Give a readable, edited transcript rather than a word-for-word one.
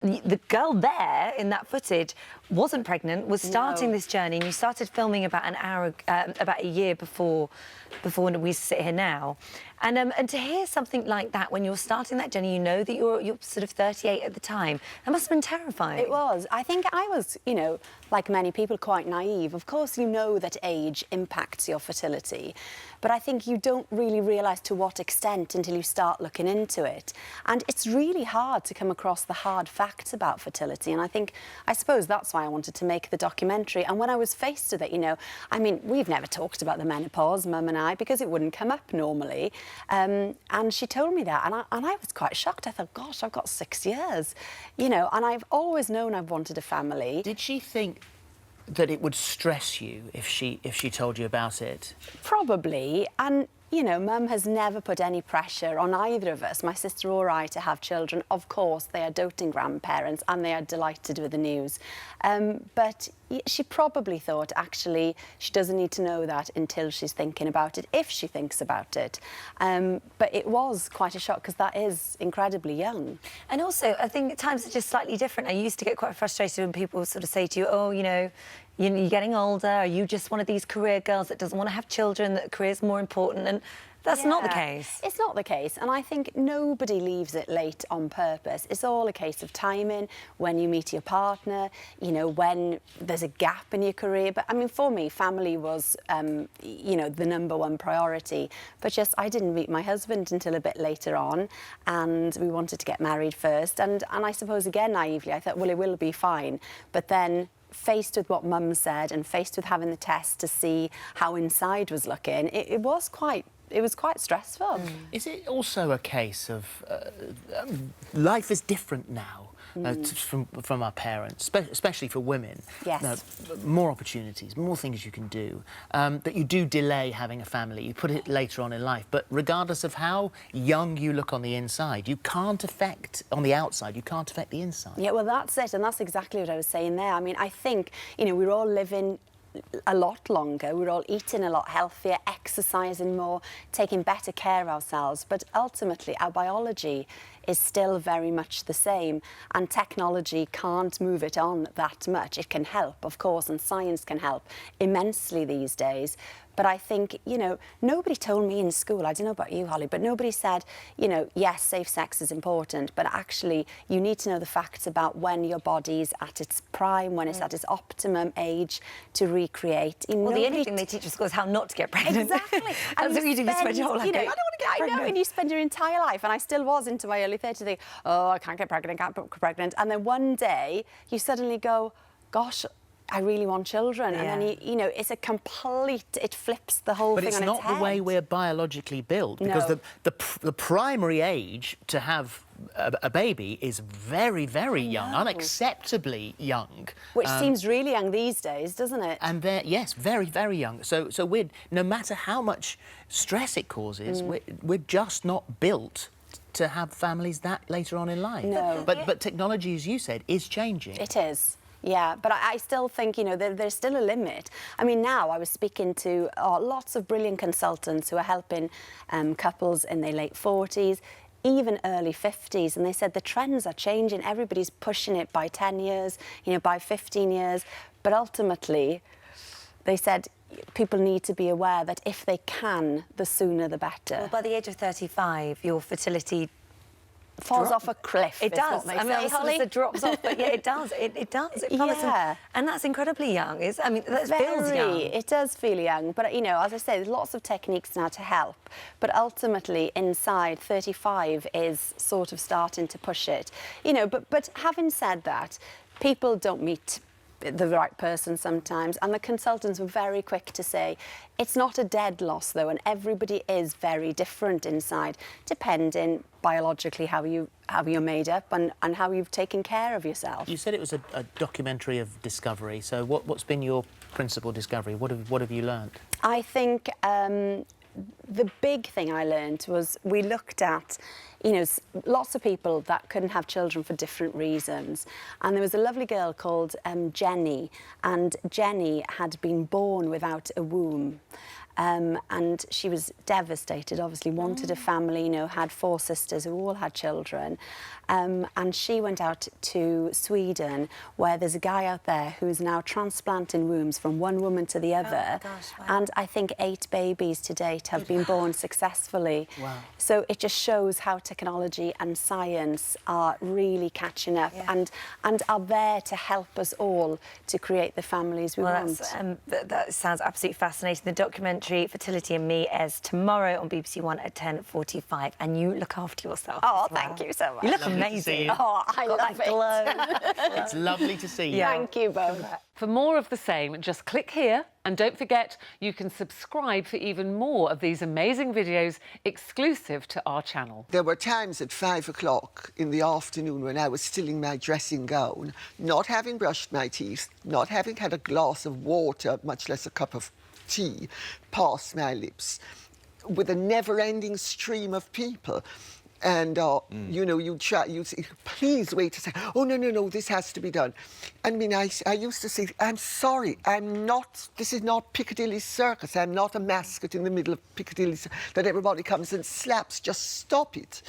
The girl there in that footage wasn't pregnant, was starting this journey, and you started filming about about a year before when we sit here now. And to hear something like that when you're starting that journey, you know that you're sort of 38 at the time, that must have been terrifying. It was. I think I was, you know, like many people, quite naive. Of course, you know that age impacts your fertility, but I think you don't really realise to what extent until you start looking into it. And it's really hard to come across the hard facts about fertility, and I suppose that's why I wanted to make the documentary. And when I was faced with it, you know, I mean, we've never talked about the menopause, Mum and I, because it wouldn't come up normally. And she told me that, and I was quite shocked. I thought, gosh, I've got 6 years, you know, and I've always known I've wanted a family. Did she think that it would stress you if she told you about it? Probably, and you know, Mum has never put any pressure on either of us, my sister or I, to have children. Of course, they are doting grandparents and they are delighted with the news. But she probably thought, actually, she doesn't need to know that until she's thinking about it, if she thinks about it. But it was quite a shock, because that is incredibly young. And also, I think times are just slightly different. I used to get quite frustrated when people sort of say to you, oh, you know, you're getting older, are you just one of these career girls that doesn't want to have children, that career's more important? And that's not the case. It's not the case, and I think nobody leaves it late on purpose. It's all a case of timing, when you meet your partner, you know, when there's a gap in your career. But I mean, for me, family was, you know, the #1 priority. But just, I didn't meet my husband until a bit later on, and we wanted to get married first. And I suppose, again, naively, I thought, well, it will be fine. But then, faced with what Mum said and faced with having the test to see how inside was looking, it was quite stressful. Is it also a case of life is different now from our parents, especially for women? Yes. More opportunities, more things you can do, that you do delay having a family, you put it later on in life, but regardless of how young you look on the inside, you can't affect, on the outside, you can't affect the inside. Yeah, well, that's it, and that's exactly what I was saying there. I mean, I think, you know, we're all living a lot longer, we're all eating a lot healthier, exercising more, taking better care of ourselves, but ultimately our biology is still very much the same, and technology can't move it on that much. It can help, of course, and science can help immensely these days. But I think, you know, nobody told me in school, I don't know about you, Holly, but nobody said, you know, yes, safe sex is important, but actually you need to know the facts about when your body's at its prime, when it's at its optimum age to recreate. Well, the only thing they teach at school is how not to get pregnant. Exactly. That's what you do, you spend your whole life going, I don't want to get pregnant. I know, and you spend your entire life, and I still was into my early 30s, thinking, oh, I can't get pregnant, can't get pregnant. And then one day, you suddenly go, gosh, I really want children. Yeah. And then, you know, it's a complete, it flips the whole thing on its head. But it's not the way we're biologically built, because No. the primary age to have a baby is very, very young, unacceptably young. Which seems really young these days, doesn't it? And they're, yes, very, very young. So we're, no matter how much stress it causes, we're just not built to have families that later on in life. No. But technology, as you said, is changing. It is. Yeah, but I still think, you know, there's still a limit. I mean, now I was speaking to lots of brilliant consultants who are helping couples in their late 40s, even early 50s, and they said the trends are changing. Everybody's pushing it by 10 years, you know, by 15 years. But ultimately, they said people need to be aware that if they can, the sooner the better. Well, by the age of 35, your fertility falls off a cliff. It does. I mean, it drops off, but yeah, it does. It does. It plummets. Yeah. And that's incredibly young. I mean, that feels young. It does feel young, but, you know, as I say, there's lots of techniques now to help. But ultimately, inside, 35 is sort of starting to push it. You know, but having said that, people don't meet the right person sometimes, and the consultants were very quick to say it's not a dead loss though, and everybody is very different inside, depending biologically how you're made up and how you've taken care of yourself. You said it was a documentary of discovery, so what's been your principal discovery? What have you learned? I think the big thing I learned was we looked at you know, lots of people that couldn't have children for different reasons. And there was a lovely girl called Jenny, and Jenny had been born without a womb. And she was devastated, obviously wanted a family, you know, had 4 sisters who all had children. And she went out to Sweden, where there's a guy out there who's now transplanting wombs from one woman to the other. Oh, gosh, wow. And I think 8 babies to date have been born successfully. Wow. So it just shows how technology and science are really catching up, and are there to help us all to create the families we want. That sounds absolutely fascinating. The documentary Fertility and Me airs tomorrow on BBC One at 10:45, and you look after yourself. Oh, as well. thank you so much. You look Lovely to see amazing. you. Oh, I Got love that it. glow. It's lovely to see you. Thank you both. For more of the same, just click here, and don't forget you can subscribe for even more of these amazing videos exclusive to our channel. There were times at 5 o'clock in the afternoon when I was still in my dressing gown, not having brushed my teeth, not having had a glass of water, much less a cup of tea, past my lips, with a never-ending stream of people. And, you know, you say, please wait a second. Oh, no, this has to be done. I mean, I used to say, I'm sorry, this is not Piccadilly Circus. I'm not a mascot in the middle of Piccadilly that everybody comes and slaps. Just stop it.